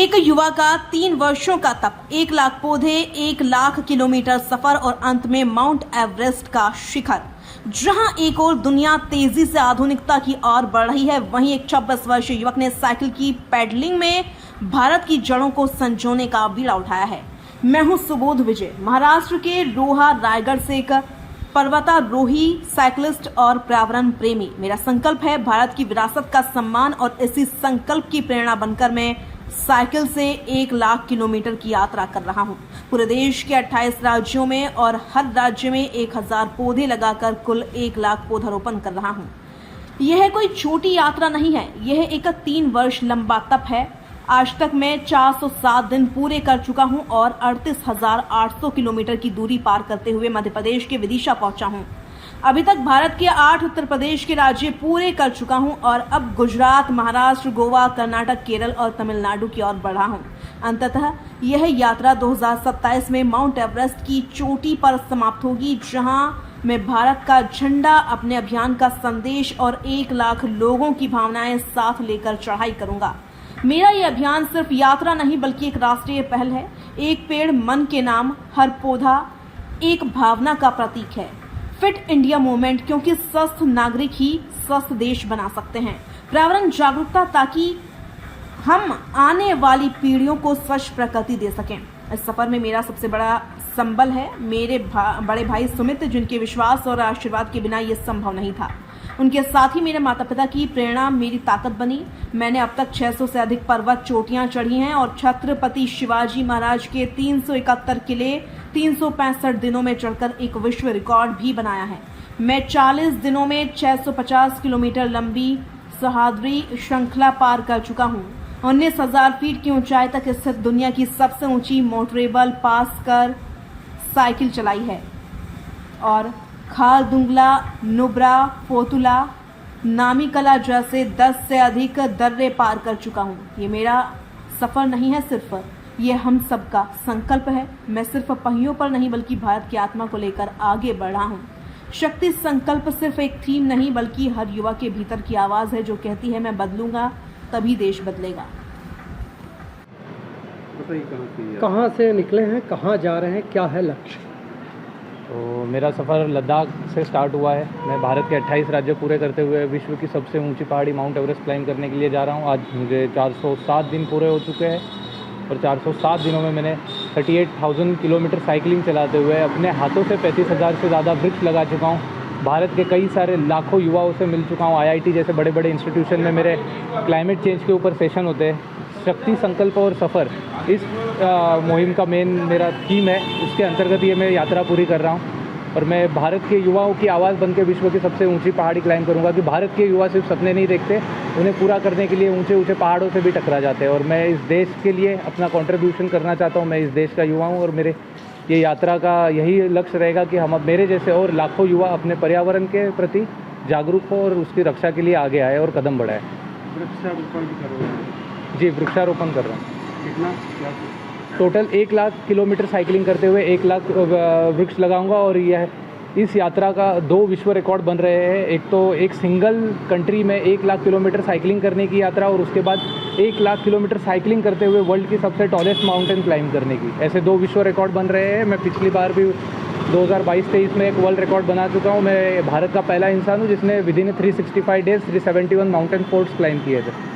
एक युवा का 3 वर्षों का तप, 1 लाख पौधे, 1 लाख किलोमीटर सफर और अंत में माउंट एवरेस्ट का शिखर। जहां एक और दुनिया तेजी से आधुनिकता की ओर बढ़ रही है, वहीं एक 26 वर्षीय युवक ने साइकिल की पैडलिंग में भारत की जड़ों को संजोने का बीड़ा उठाया है। मैं हूं सुबोध विजय, महाराष्ट्र के रोहा रायगढ़ से एक पर्वतारोही, साइकिलिस्ट और पर्यावरण प्रेमी। मेरा संकल्प है भारत की विरासत का सम्मान, और इसी संकल्प की प्रेरणा बनकर मैं साइकिल से 1 लाख किलोमीटर की यात्रा कर रहा हूं। पूरे देश के 28 राज्यों में और हर राज्य में 1000 पौधे लगाकर कुल 1 लाख पौधारोपण कर रहा हूं। यह कोई छोटी यात्रा नहीं है, यह एक 3 वर्ष लंबा तप है। आज तक मैं 407 दिन पूरे कर चुका हूं और 38,800 किलोमीटर की दूरी पार करते हुए मध्य प्रदेश के विदिशा पहुंचा हूं। अभी तक भारत के 8 उत्तर प्रदेश के राज्य पूरे कर चुका हूं और अब गुजरात, महाराष्ट्र, गोवा, कर्नाटक, केरल और तमिलनाडु की ओर बढ़ा हूं। अंततः यह यात्रा 2027 में माउंट एवरेस्ट की चोटी पर समाप्त होगी, जहां मैं भारत का झंडा, अपने अभियान का संदेश और 1 लाख लोगों की भावनाएं साथ लेकर चढ़ाई करूंगा। मेरा ये अभियान सिर्फ यात्रा नहीं बल्कि एक राष्ट्रीय पहल है। एक पेड़ मन के नाम, हर पौधा एक भावना का प्रतीक है। फिट इंडिया मूवमेंट, क्योंकि स्वस्थ नागरिक ही स्वस्थ देश बना सकते हैं। पर्यावरण जागरूकता, ताकि हम आने वाली पीढ़ियों को स्वच्छ प्रकृति दे सकें। इस सफर में मेरा सबसे बड़ा संबल है मेरे बड़े भाई सुमित, जिनके विश्वास और आशीर्वाद के बिना यह संभव नहीं था। उनके साथ ही मेरे माता पिता की प्रेरणा मेरी ताकत बनी। मैंने अब तक 600 से अधिक पर्वत चोटियां चढ़ी हैं और छत्रपति शिवाजी महाराज के 371 किले 365 दिनों में चढ़कर एक विश्व रिकॉर्ड भी बनाया है। मैं 40 दिनों में 650 किलोमीटर लंबी सह्याद्री श्रृंखला पार कर चुका हूँ। 19,000 फीट की ऊंचाई तक स्थित दुनिया की सबसे ऊंची मोटरेबल पास कर साइकिल चलाई है और खारदुंगला, नुब्रा, फोतुला, नामीकला जैसे 10 से अधिक दर्रे पार कर चुका हूँ। ये मेरा सफर नहीं है, सिर्फ ये हम सबका संकल्प है। मैं सिर्फ पहियों पर नहीं बल्कि भारत की आत्मा को लेकर आगे बढ़ा हूँ। शक्ति संकल्प सिर्फ एक थीम नहीं बल्कि हर युवा के भीतर की आवाज है, जो कहती है मैं बदलूंगा तभी देश बदलेगा। कहाँ से निकले हैं, कहाँ जा रहे हैं, क्या है लक्ष्य? तो मेरा सफ़र लद्दाख से स्टार्ट हुआ है। मैं भारत के 28 राज्य पूरे करते हुए विश्व की सबसे ऊंची पहाड़ी माउंट एवरेस्ट क्लाइंब करने के लिए जा रहा हूं। आज मुझे 407 दिन पूरे हो चुके हैं और 407 दिनों में मैंने 38,000 किलोमीटर साइकिलिंग चलाते हुए अपने हाथों से 35,000 से ज़्यादा वृक्ष लगा चुका हूं। भारत के कई सारे लाखों युवाओं से मिल चुका हूँ। IIT जैसे बड़े बड़े इंस्टीट्यूशन में मेरे क्लाइमेट चेंज के ऊपर सेशन होते हैं। शक्ति संकल्प और सफ़र इस मुहिम का मेन मेरा थीम है। उसके अंतर्गत ये मैं यात्रा पूरी कर रहा हूँ और मैं भारत के युवाओं की आवाज़ बनकर विश्व की सबसे ऊंची पहाड़ी क्लाइंब करूँगा कि भारत के युवा सिर्फ सपने नहीं देखते, उन्हें पूरा करने के लिए ऊंचे ऊंचे पहाड़ों से भी टकरा जाते हैं। और मैं इस देश के लिए अपना कंट्रीब्यूशन करना चाहता हूँ। मैं इस देश का युवा हूँ और मेरे ये यात्रा का यही लक्ष्य रहेगा कि हम अब मेरे जैसे और लाखों युवा अपने पर्यावरण के प्रति जागरूक हो और उसकी रक्षा के लिए आगे आए और कदम बढ़ाए। वृक्षारोपण भी कर रहे हैं? जी, वृक्षारोपण कर रहा हूँ। कितना? टोटल 1 लाख किलोमीटर साइकिलिंग करते हुए 1 लाख वृक्ष लगाऊंगा और यह इस यात्रा का 2 विश्व रिकॉर्ड बन रहे हैं। एक तो एक सिंगल कंट्री में 1 लाख किलोमीटर साइकिलिंग करने की यात्रा और उसके बाद 1 लाख किलोमीटर साइकिलिंग करते हुए वर्ल्ड की सबसे टॉलेस्ट माउंटेन क्लाइंब करने की। ऐसे 2 विश्व रिकॉर्ड बन रहे हैं। मैं पिछली बार भी 2022-23 में एक वर्ल्ड रिकॉर्ड बना चुका हूँ। मैं भारत का पहला इंसान हूँ जिसने within 365 days 371 mountain forts climb किए थे।